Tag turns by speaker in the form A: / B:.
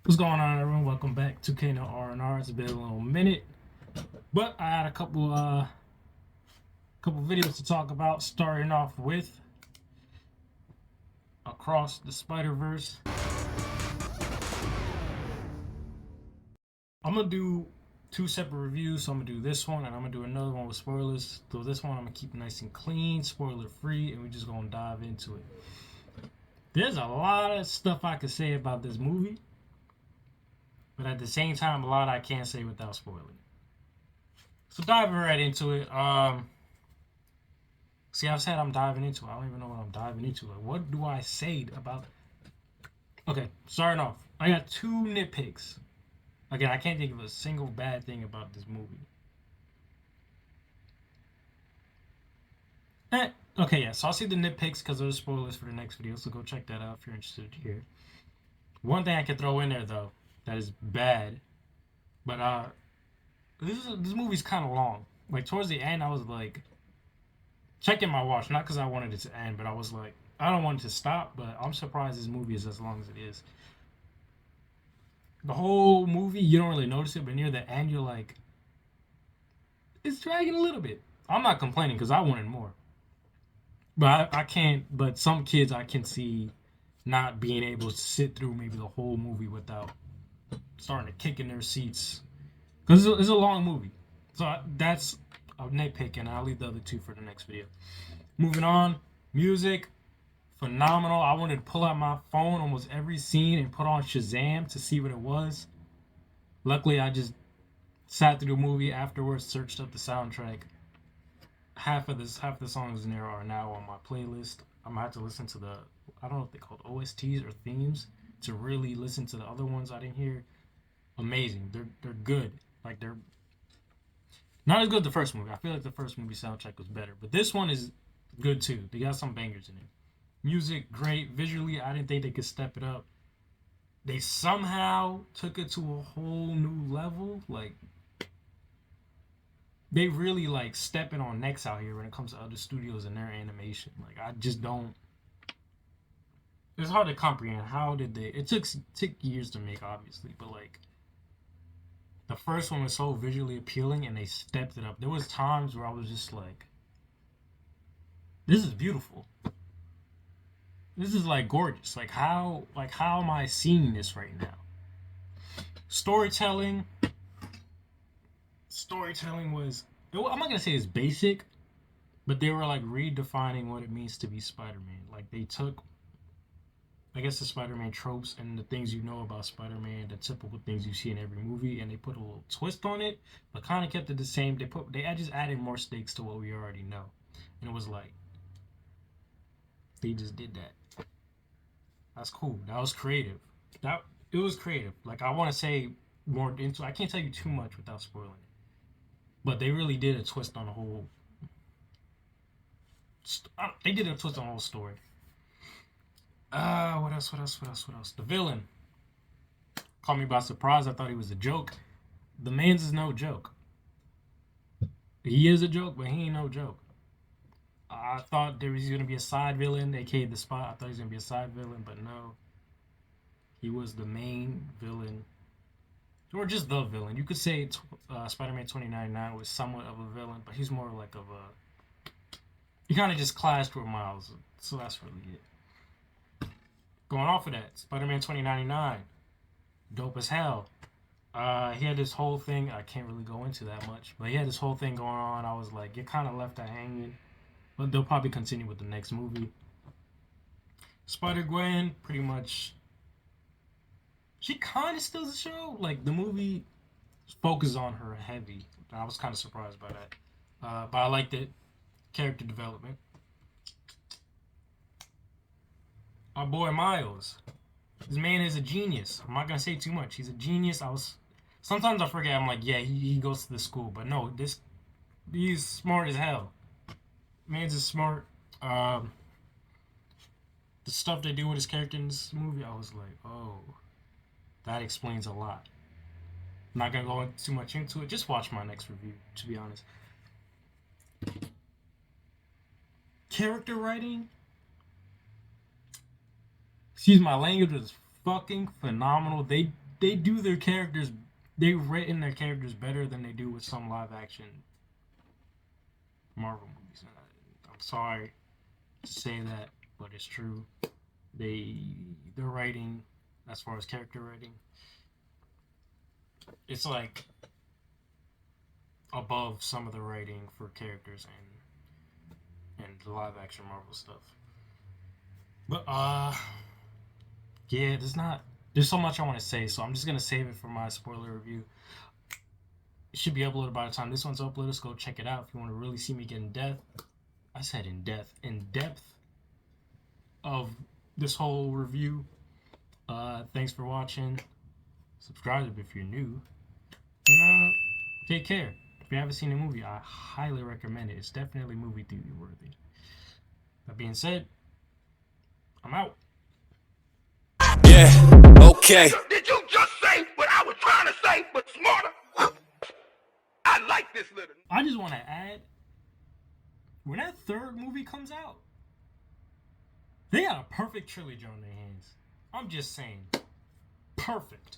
A: What's going on, everyone? Welcome back to Kano R&R. It's been a little minute, but I had a couple videos to talk about. Starting off with Across the Spider-Verse. I'm gonna do two separate reviews. So I'm gonna do this one, and I'm gonna do another one with spoilers. So this one I'm gonna keep nice and clean, spoiler-free, and we're just gonna dive into it. There's a lot of stuff I could say about this movie, but at the same time, a lot I can't say without spoiling. So diving right into it. See, I've said I'm diving into it. I don't even know what I'm diving into. Like, what do I say about? Okay, starting off, I got two nitpicks. Again, I can't think of a single bad thing about this movie. Okay, yeah. So I'll see the nitpicks because there's spoilers for the next video. So go check that out if you're interested to hear. One thing I can throw in there though that is bad, but this movie's kind of long. Like towards the end, I was like checking my watch, not because I wanted it to end, but I was like, I don't want it to stop. But I'm surprised this movie is as long as it is. The whole movie, you don't really notice it, but near the end, you're like, it's dragging a little bit. I'm not complaining because I wanted more, but I can't. But some kids I can see not being able to sit through maybe the whole movie without starting to kick in their seats because it's a long movie. So that's a nitpick, and I'll leave the other two for the next video. Moving on, music, phenomenal. I wanted to pull out my phone almost every scene and put on Shazam to see what it was. Luckily, I just sat through the movie afterwards, searched up the soundtrack. Half the songs in there are now on my playlist. I'm gonna have to listen to the, I don't know if they're called OSTs or themes, to really listen to the other ones I didn't hear. Amazing. They're good. Like they're not as good as the first movie. I feel like the first movie soundtrack was better, but this one is good too. They got some bangers in it. Music great. Visually, I didn't think they could step it up. They somehow took it to a whole new level. Like they really like stepping on necks out here when it comes to other studios and their animation. Like I just don't. It's hard to comprehend how did they. It took years to make, obviously, but like the first one was so visually appealing and they stepped it up. There was times where I was just like, this is beautiful. This is like gorgeous. Like how am I seeing this right now? Storytelling. Storytelling was. I'm not gonna say it's basic, but they were like redefining what it means to be Spider-Man. Like they took, I guess, the Spider-Man tropes and the things you know about Spider-Man, the typical things you see in every movie, and they put a little twist on it, but kind of kept it the same. They just added more stakes to what we already know, and it was like they just did that. That's cool. That was creative. That it was creative. Like I want to say more into. I can't tell you too much without spoiling it, but they really did a twist on the whole. They did a twist on the whole story. What else? What else? What else? What else? The villain caught me by surprise. I thought he was a joke. The man's is no joke. He is a joke, but he ain't no joke. I thought there was gonna be a side villain, aka the Spot. I thought he was gonna be a side villain, but no. He was the main villain, or just the villain. You could say Spider-Man 2099 was somewhat of a villain, but he's more like of a. He kind of just clashed with Miles, so that's really it. Going off of that, Spider-Man 2099, dope as hell. He had this whole thing. I can't really go into that much, but he had this whole thing going on. I was like, you kind of left that hanging, but they'll probably continue with the next movie. Spider Gwen, pretty much, she kind of steals the show. Like the movie focuses on her heavy. I was kind of surprised by that, but I liked it. Character development. Our boy Miles. This man is a genius. I'm not gonna say too much. He's a genius. Sometimes I forget. I'm like, yeah, he goes to the school, but no, he's smart as hell. Man's is smart. The stuff they do with his character in this movie, I was like, oh, that explains a lot. I'm not gonna go too much into it. Just watch my next review. To be honest, character writing. Excuse my language, was fucking phenomenal. they do their characters. They've written their characters better than they do with some live action Marvel movies. I'm sorry to say that, but it's true. Their writing, as far as character writing, it's like above some of the writing for characters and the live action Marvel stuff. But yeah, there's so much I want to say, so I'm just gonna save it for my spoiler review. It should be uploaded by the time this one's uploaded, so go check it out if you want to really see me get in depth. I said in depth of this whole review. Thanks for watching. Subscribe if you're new. And take care. If you haven't seen the movie, I highly recommend it. It's definitely movie theater worthy. That being said, I'm out.
B: Yeah, okay.
C: Did you just say what I was trying to say, but smarter? I like this little.
A: I just want to add, when that third movie comes out, they got a perfect trilogy on their hands. I'm just saying, perfect.